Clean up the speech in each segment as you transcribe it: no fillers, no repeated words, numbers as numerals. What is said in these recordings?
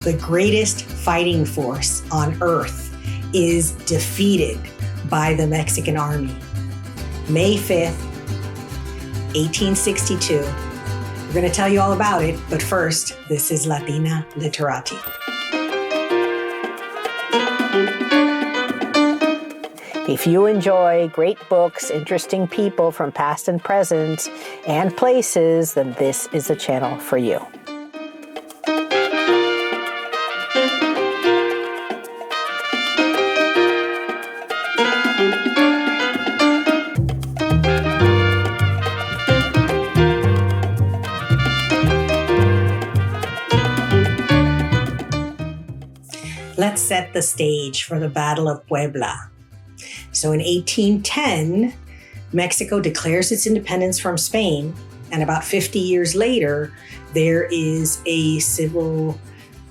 The greatest fighting force on earth is defeated by the Mexican army. May 5th, 1862. We're going to tell you all about it, but first, this is Latina Literati. If you enjoy great books, interesting people from past and present, and places, then this is the channel for you. Let's set the stage for the Battle of Puebla. So in 1810, Mexico declares its independence from Spain, and about 50 years later, there is a civil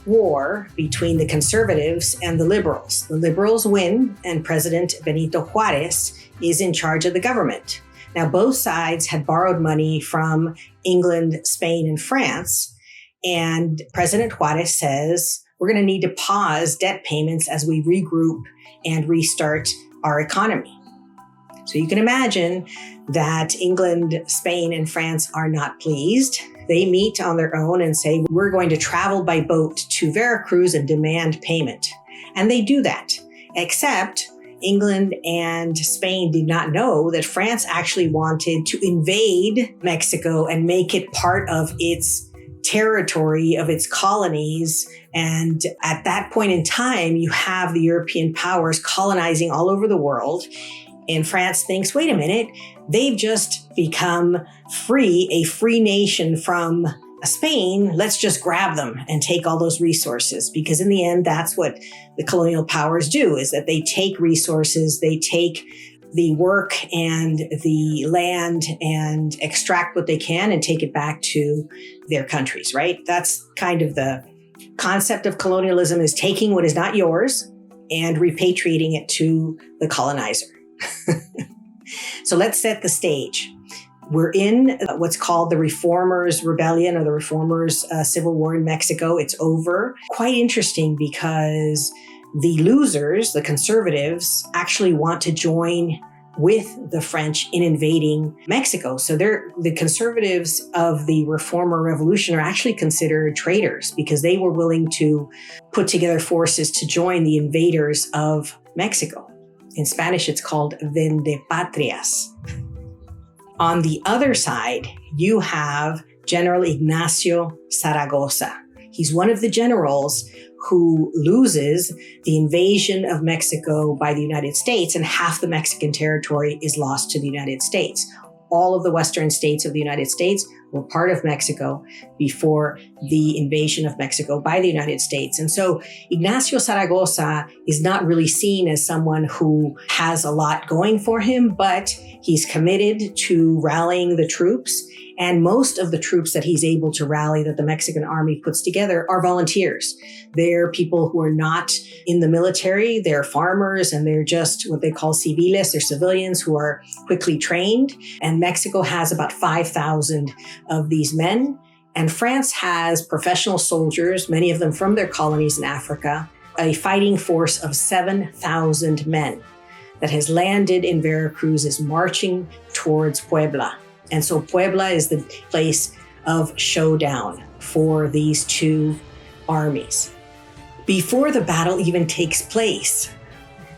war between the conservatives and the liberals. The liberals win, and President Benito Juarez is in charge of the government. Now, both sides had borrowed money from England, Spain, and France, and President Juarez says, we're going to need to pause debt payments as we regroup and restart our economy. So you can imagine that England, Spain, and France are not pleased. They meet on their own and say, we're going to travel by boat to Veracruz and demand payment. And they do that, except England and Spain did not know that France actually wanted to invade Mexico and make it part of its territory, of its colonies. And at that point in time, you have the European powers colonizing all over the world. And France thinks, wait a minute, they've just become a free nation from Spain. Let's just grab them and take all those resources. Because in the end, that's what the colonial powers do, is that they take resources, they take the work and the land and extract what they can and take it back to their countries, right? That's kind of the concept of colonialism, is taking what is not yours and repatriating it to the colonizer. So let's set the stage. We're in what's called the Reformers' Rebellion, or the Reformers' Civil War in Mexico. It's over. Quite interesting, because the losers, the conservatives, actually want to join with the French in invading Mexico. So the conservatives of the Reformer Revolution are actually considered traitors, because they were willing to put together forces to join the invaders of Mexico. In Spanish, it's called vendepatrias. On the other side, you have General Ignacio Zaragoza. He's one of the generals who loses the invasion of Mexico by the United States, and half the Mexican territory is lost to the United States. All of the western states of the United States were part of Mexico before the invasion of Mexico by the United States. And so Ignacio Zaragoza is not really seen as someone who has a lot going for him, but he's committed to rallying the troops. And most of the troops that he's able to rally, that the Mexican army puts together, are volunteers. They're people who are not in the military. They're farmers, and they're just what they call civiles. They're civilians who are quickly trained. And Mexico has about 5,000 of these men. And France has professional soldiers, many of them from their colonies in Africa, a fighting force of 7,000 men that has landed in Veracruz, is marching towards Puebla. And so Puebla is the place of showdown for these two armies. Before the battle even takes place,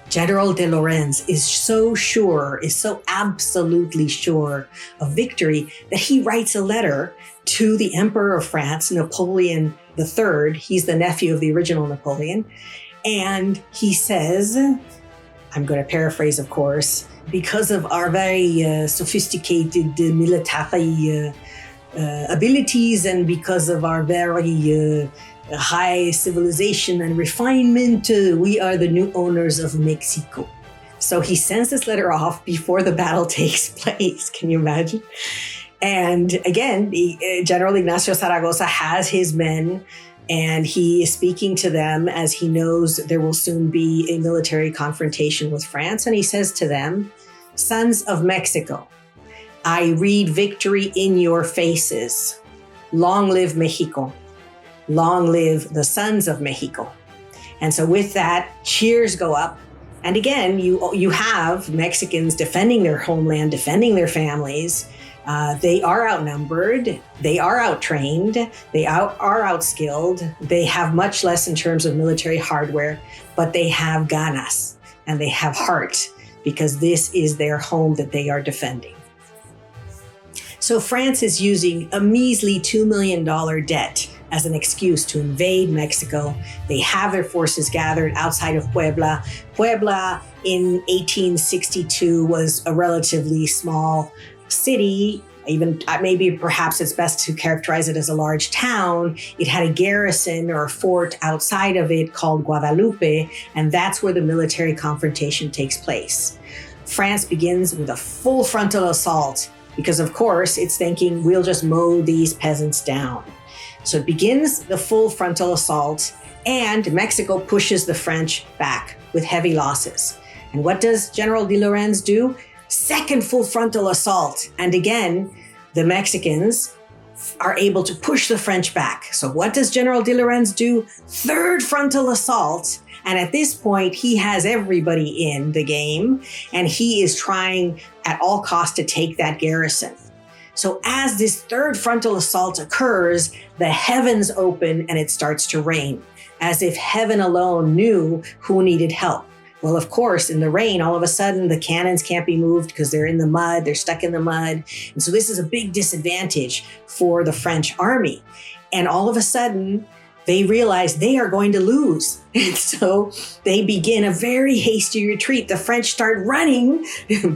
General de Lorenz is so absolutely sure of victory that he writes a letter to the Emperor of France, Napoleon III. He's the nephew of the original Napoleon. And he says, I'm going to paraphrase, of course, because of our very sophisticated military abilities, and because of our very high civilization and refinement, we are the new owners of Mexico. So he sends this letter off before the battle takes place. Can you imagine? And again, General Ignacio Zaragoza has his men, and he is speaking to them as he knows there will soon be a military confrontation with France. And he says to them, "Sons of Mexico, I read victory in your faces. Long live Mexico. long live the sons of Mexico. And so with that, cheers go up. And again, you have Mexicans defending their homeland, defending their families. They are outnumbered, they are outtrained, they are outskilled, they have much less in terms of military hardware, but they have ganas and they have heart because this is their home that they are defending. So France is using a measly $2 million debt as an excuse to invade Mexico. They have their forces gathered outside of Puebla. Puebla in 1862 was a relatively small city, even maybe perhaps it's best to characterize it as a large town. It had a garrison or a fort outside of it called Guadalupe, and that's where the military confrontation takes place. France begins with a full frontal assault because, of course, it's thinking we'll just mow these peasants down. So it begins the full frontal assault, and Mexico pushes the French back with heavy losses. And what does General de Lorenz do? Second full frontal assault. And again, the Mexicans are able to push the French back. So what does General de Lorenz do? Third frontal assault. And at this point, he has everybody in the game, and he is trying at all costs to take that garrison. So as this third frontal assault occurs, the heavens open and it starts to rain, as if heaven alone knew who needed help. Well, of course, in the rain, all of a sudden, the cannons can't be moved because they're in the mud, they're stuck in the mud. And so this is a big disadvantage for the French army. And all of a sudden, they realize they are going to lose. And so they begin a very hasty retreat. The French start running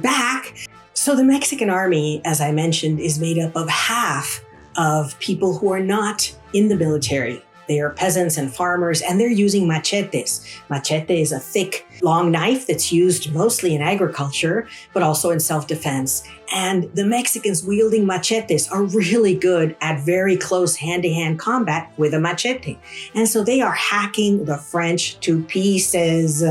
back. So the Mexican army, as I mentioned, is made up of half of people who are not in the military. They are peasants and farmers, and they're using machetes. Machete is a thick, long knife that's used mostly in agriculture, but also in self-defense. And the Mexicans wielding machetes are really good at very close hand-to-hand combat with a machete. And so they are hacking the French to pieces.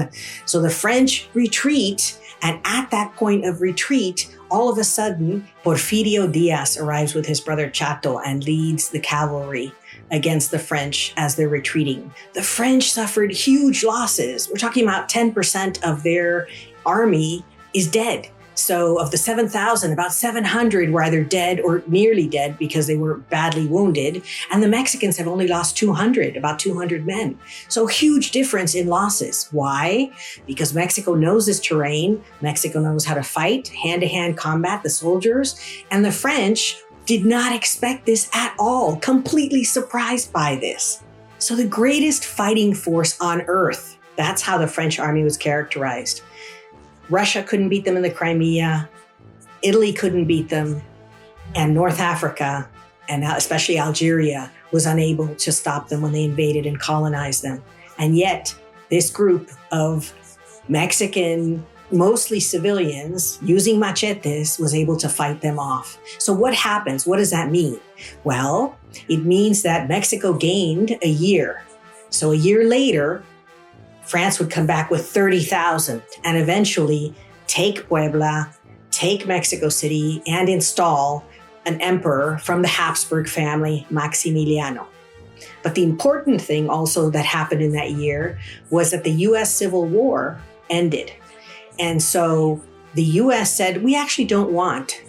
So the French retreat, and at that point of retreat, all of a sudden, Porfirio Diaz arrives with his brother Chato and leads the cavalry against the French as they're retreating. The French suffered huge losses. We're talking about 10% of their army is dead. So of the 7,000, about 700 were either dead or nearly dead because they were badly wounded. And the Mexicans have only lost 200, about 200 men. So huge difference in losses. Why? Because Mexico knows this terrain. Mexico knows how to fight, hand-to-hand combat, the soldiers. And the French did not expect this at all, completely surprised by this. So the greatest fighting force on earth, that's how the French army was characterized. Russia couldn't beat them in the Crimea, Italy couldn't beat them, and North Africa, and especially Algeria, was unable to stop them when they invaded and colonized them. And yet, this group of Mexican, mostly civilians, using machetes, was able to fight them off. So what happens? What does that mean? Well, it means that Mexico gained a year. So a year later, France would come back with 30,000 and eventually take Puebla, take Mexico City, and install an emperor from the Habsburg family, Maximiliano. But the important thing also that happened in that year was that the U.S. Civil War ended. And so the U.S. said, we actually don't want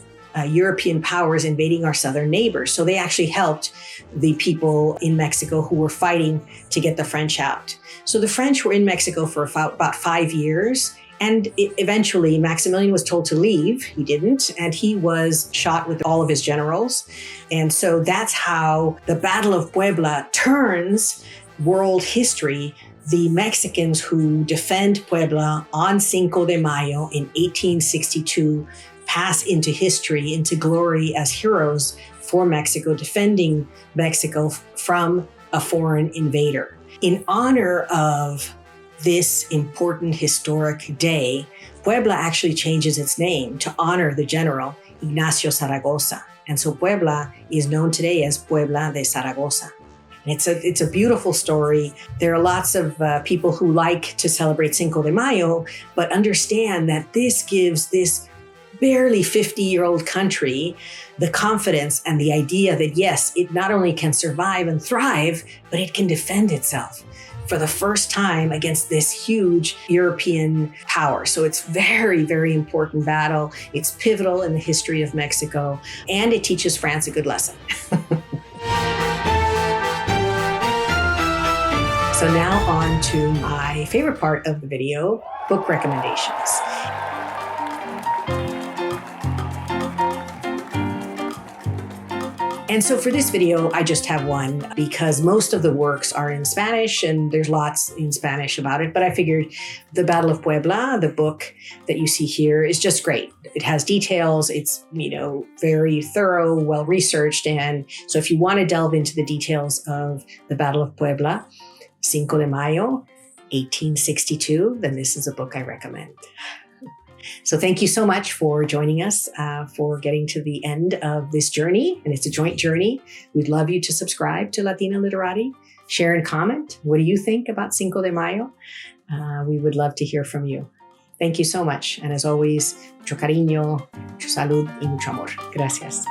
European powers invading our southern neighbors. So they actually helped the people in Mexico who were fighting to get the French out. So the French were in Mexico for about 5 years. And eventually Maximilian was told to leave. He didn't. And he was shot with all of his generals. And so that's how the Battle of Puebla turns world history. The Mexicans who defend Puebla on Cinco de Mayo in 1862 pass into history, into glory as heroes for Mexico, defending Mexico from a foreign invader. In honor of this important historic day, Puebla actually changes its name to honor the general Ignacio Zaragoza. And so Puebla is known today as Puebla de Zaragoza. It's a beautiful story. There are lots of people who like to celebrate Cinco de Mayo, but understand that this gives this barely 50-year-old country the confidence and the idea that, yes, it not only can survive and thrive, but it can defend itself for the first time against this huge European power. So it's very, very important battle. It's pivotal in the history of Mexico, and it teaches France a good lesson. So now on to my favorite part of the video, book recommendations. And so for this video, I just have one because most of the works are in Spanish and there's lots in Spanish about it. But I figured The Battle of Puebla, the book that you see here, is just great. It has details. It's, very thorough, well-researched. And so if you want to delve into the details of the Battle of Puebla, Cinco de Mayo, 1862, then this is a book I recommend. So thank you so much for joining us, for getting to the end of this journey. And it's a joint journey. We'd love you to subscribe to Latina Literati, share and comment. What do you think about Cinco de Mayo? We would love to hear from you. Thank you so much. And as always, mucho cariño, mucho salud y mucho amor. Gracias.